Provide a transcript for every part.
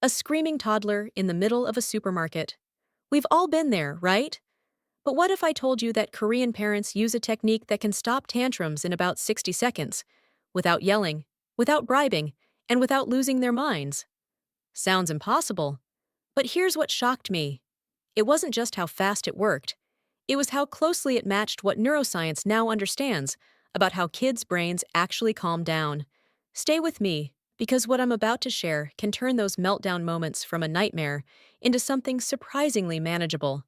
A screaming toddler in the middle of a supermarket. We've all been there, right? But what if I told you that Korean parents use a technique that can stop tantrums in about 60 seconds, without yelling, without bribing, and without losing their minds? Sounds impossible. But here's what shocked me. It wasn't just how fast it worked. It was how closely it matched what neuroscience now understands about how kids' brains actually calm down. Stay with me, because what I'm about to share can turn those meltdown moments from a nightmare into something surprisingly manageable.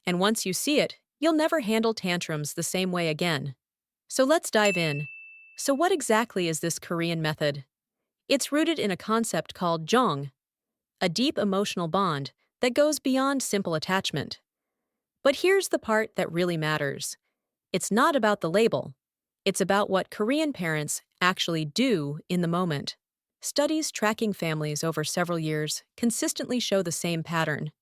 And once you see it, you'll never handle tantrums the same way again. So let's dive in. So what exactly is this Korean method? It's rooted in a concept called Jeong, a deep emotional bond that goes beyond simple attachment. But here's the part that really matters. It's not about the label. It's about what Korean parents actually do in the moment. Studies tracking families over several years consistently show the same pattern.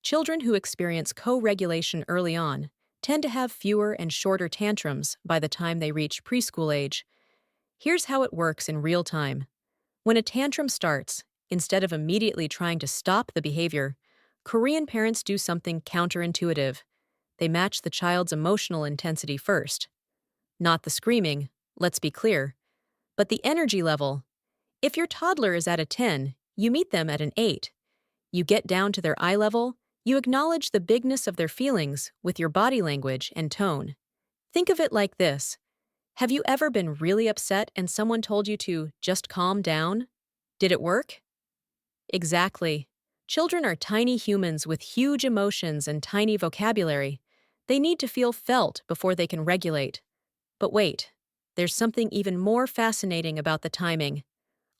Children who experience co-regulation early on tend to have fewer and shorter tantrums by the time they reach preschool age. Here's how it works in real time. When a tantrum starts, instead of immediately trying to stop the behavior, Korean parents do something counterintuitive. They match the child's emotional intensity first. Not the screaming, let's be clear, but the energy level. If your toddler is at a 10, you meet them at an 8. You get down to their eye level, you acknowledge the bigness of their feelings with your body language and tone. Think of it like this. Have you ever been really upset and someone told you to just calm down? Did it work? Exactly. Children are tiny humans with huge emotions and tiny vocabulary. They need to feel felt before they can regulate. But wait, there's something even more fascinating about the timing.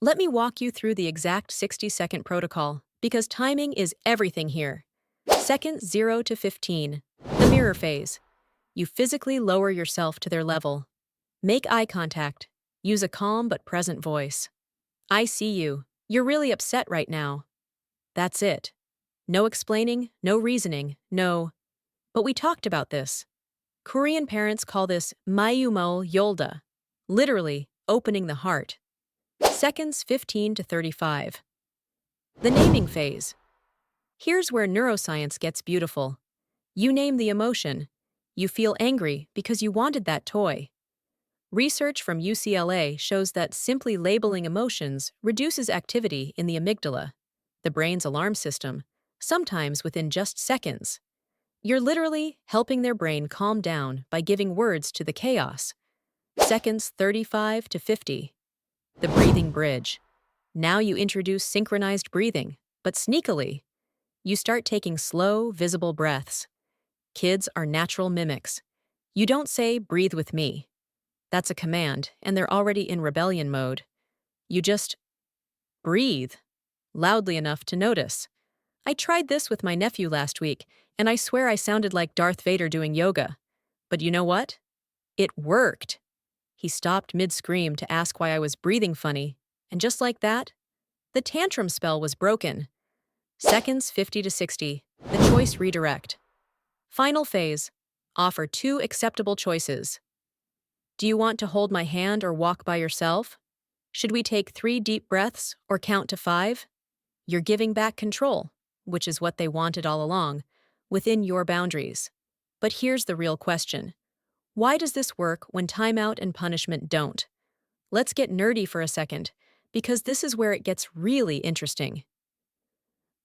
Let me walk you through the exact 60-second protocol, because timing is everything here. Seconds 0 to 15, the mirror phase. You physically lower yourself to their level. Make eye contact. Use a calm but present voice. I see you. You're really upset right now. That's it. No explaining, no reasoning, no. But we talked about this. Korean parents call this mayumol yolda, literally opening the heart. Seconds 15 to 35. The naming phase. Here's where neuroscience gets beautiful. You name the emotion. You feel angry because you wanted that toy. Research from UCLA shows that simply labeling emotions reduces activity in the amygdala, the brain's alarm system, sometimes within just seconds. You're literally helping their brain calm down by giving words to the chaos. Seconds 35 to 50. The breathing bridge. Now you introduce synchronized breathing, but sneakily. You start taking slow, visible breaths. Kids are natural mimics. You don't say, "breathe with me." That's a command, and they're already in rebellion mode. You just breathe, loudly enough to notice. I tried this with my nephew last week, and I swear I sounded like Darth Vader doing yoga. But you know what? It worked. He stopped mid-scream to ask why I was breathing funny, and just like that, the tantrum spell was broken. Seconds 50 to 60, the choice redirect. Final phase. Offer 2 acceptable choices. Do you want to hold my hand or walk by yourself? Should we take 3 deep breaths or count to 5? You're giving back control, which is what they wanted all along, within your boundaries. But here's the real question. Why does this work when timeout and punishment don't? Let's get nerdy for a second, because this is where it gets really interesting.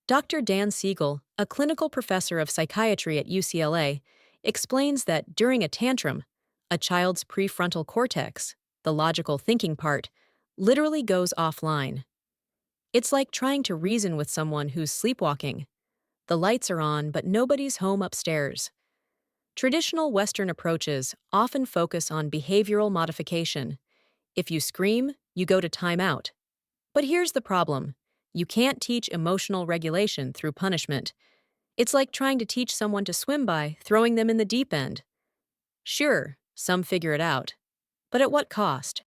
Dr. Dan Siegel, a clinical professor of psychiatry at UCLA, explains that during a tantrum, a child's prefrontal cortex, the logical thinking part, literally goes offline. It's like trying to reason with someone who's sleepwalking. The lights are on, but nobody's home upstairs. Traditional Western approaches often focus on behavioral modification. If you scream, you go to timeout. But here's the problem. You can't teach emotional regulation through punishment. It's like trying to teach someone to swim by throwing them in the deep end. Sure, some figure it out. But at what cost?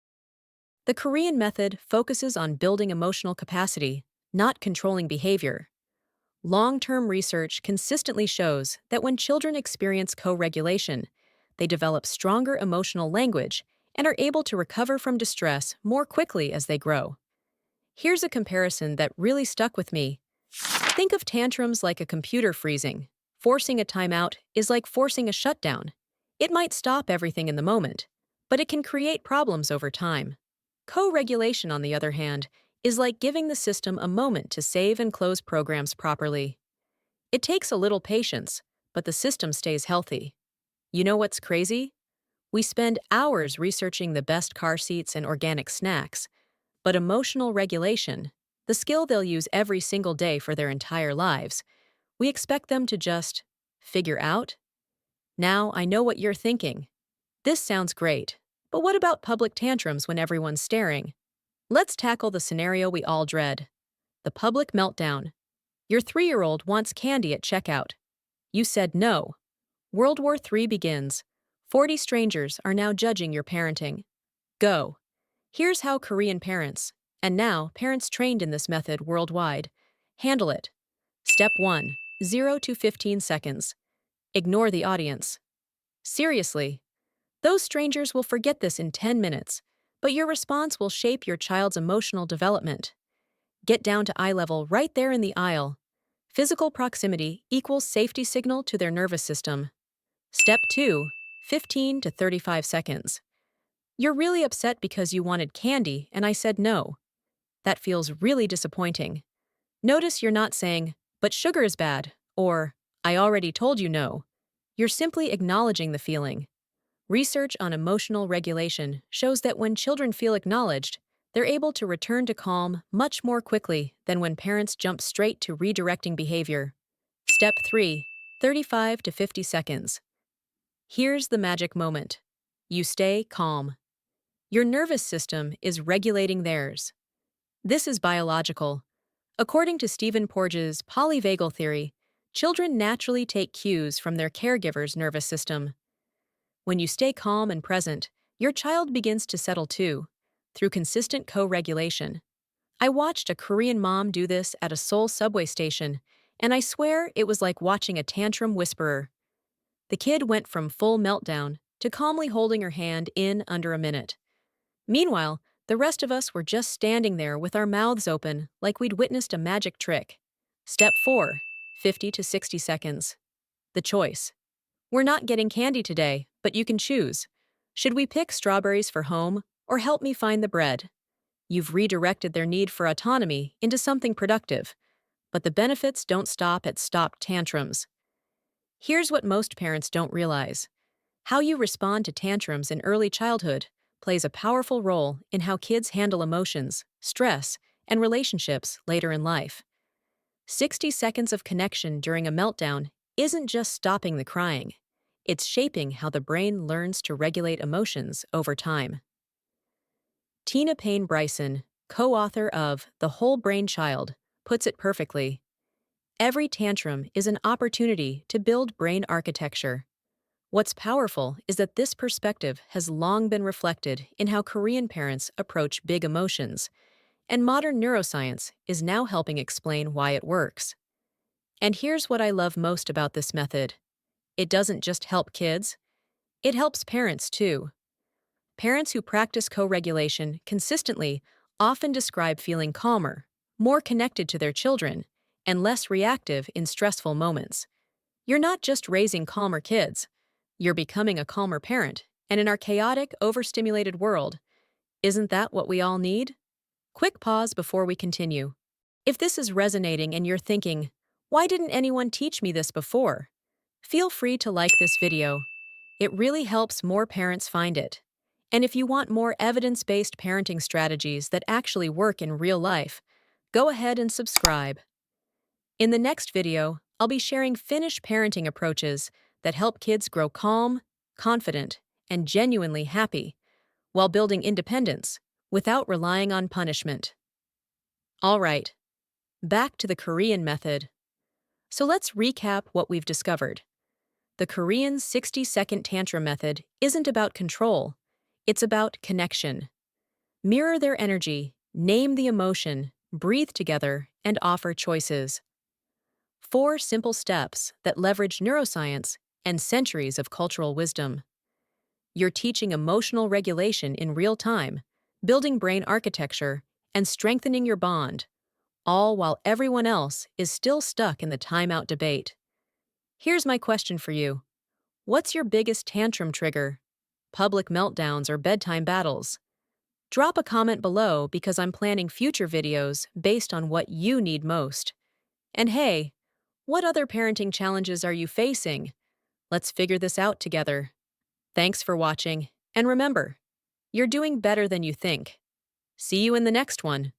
The Korean method focuses on building emotional capacity, not controlling behavior. Long-term research consistently shows that when children experience co-regulation, they develop stronger emotional language and are able to recover from distress more quickly as they grow. Here's a comparison that really stuck with me. Think of tantrums like a computer freezing. Forcing a timeout is like forcing a shutdown. It might stop everything in the moment, but it can create problems over time. Co-regulation, on the other hand, is like giving the system a moment to save and close programs properly. It takes a little patience, but the system stays healthy. You know what's crazy? We spend hours researching the best car seats and organic snacks, but emotional regulation, the skill they'll use every single day for their entire lives, we expect them to just figure out? Now I know what you're thinking. This sounds great, but what about public tantrums when everyone's staring? Let's tackle the scenario we all dread: the public meltdown. Your 3-year-old wants candy at checkout. You said no. World War III begins. 40 strangers are now judging your parenting. Go. Here's how Korean parents, and now parents trained in this method worldwide, handle it. Step 1. 0 to 15 seconds. Ignore the audience. Seriously, those strangers will forget this in 10 minutes, but your response will shape your child's emotional development. Get down to eye level right there in the aisle. Physical proximity equals safety signal to their nervous system. Step 2. 15 to 35 seconds. You're really upset because you wanted candy and I said no. That feels really disappointing. Notice you're not saying, "But sugar is bad," or "I already told you no." You're simply acknowledging the feeling. Research on emotional regulation shows that when children feel acknowledged, they're able to return to calm much more quickly than when parents jump straight to redirecting behavior. Step 3. 35 to 50 seconds. Here's the magic moment. You stay calm. Your nervous system is regulating theirs. This is biological. According to Stephen Porges' polyvagal theory, children naturally take cues from their caregiver's nervous system. When you stay calm and present, your child begins to settle too, through consistent co-regulation. I watched a Korean mom do this at a Seoul subway station, and I swear it was like watching a tantrum whisperer. The kid went from full meltdown to calmly holding her hand in under a minute. Meanwhile, the rest of us were just standing there with our mouths open like we'd witnessed a magic trick. Step 4. 50 to 60 seconds. The choice. We're not getting candy today, but you can choose. Should we pick strawberries for home or help me find the bread? You've redirected their need for autonomy into something productive, but the benefits don't stop at stopped tantrums. Here's what most parents don't realize. How you respond to tantrums in early childhood plays a powerful role in how kids handle emotions, stress, and relationships later in life. 60 seconds of connection during a meltdown isn't just stopping the crying. It's shaping how the brain learns to regulate emotions over time. Tina Payne Bryson, co-author of The Whole Brain Child, puts it perfectly. Every tantrum is an opportunity to build brain architecture. What's powerful is that this perspective has long been reflected in how Korean parents approach big emotions, and modern neuroscience is now helping explain why it works. And here's what I love most about this method. It doesn't just help kids, it helps parents too. Parents who practice co-regulation consistently often describe feeling calmer, more connected to their children, and less reactive in stressful moments. You're not just raising calmer kids, you're becoming a calmer parent, and in our chaotic, overstimulated world, isn't that what we all need? Quick pause before we continue. If this is resonating and you're thinking, "Why didn't anyone teach me this before?" Feel free to like this video. It really helps more parents find it. And if you want more evidence-based parenting strategies that actually work in real life, go ahead and subscribe. In the next video, I'll be sharing Finnish parenting approaches that help kids grow calm, confident, and genuinely happy while building independence without relying on punishment. All right, back to the Korean method. So let's recap what we've discovered. The Korean 60-second tantrum method isn't about control, it's about connection. Mirror their energy, name the emotion, breathe together, and offer choices. 4 simple steps that leverage neuroscience and centuries of cultural wisdom. You're teaching emotional regulation in real time, building brain architecture, and strengthening your bond, all while everyone else is still stuck in the timeout debate. Here's my question for you. What's your biggest tantrum trigger? Public meltdowns or bedtime battles? Drop a comment below because I'm planning future videos based on what you need most. And hey, what other parenting challenges are you facing? Let's figure this out together. Thanks for watching, and remember, you're doing better than you think. See you in the next one.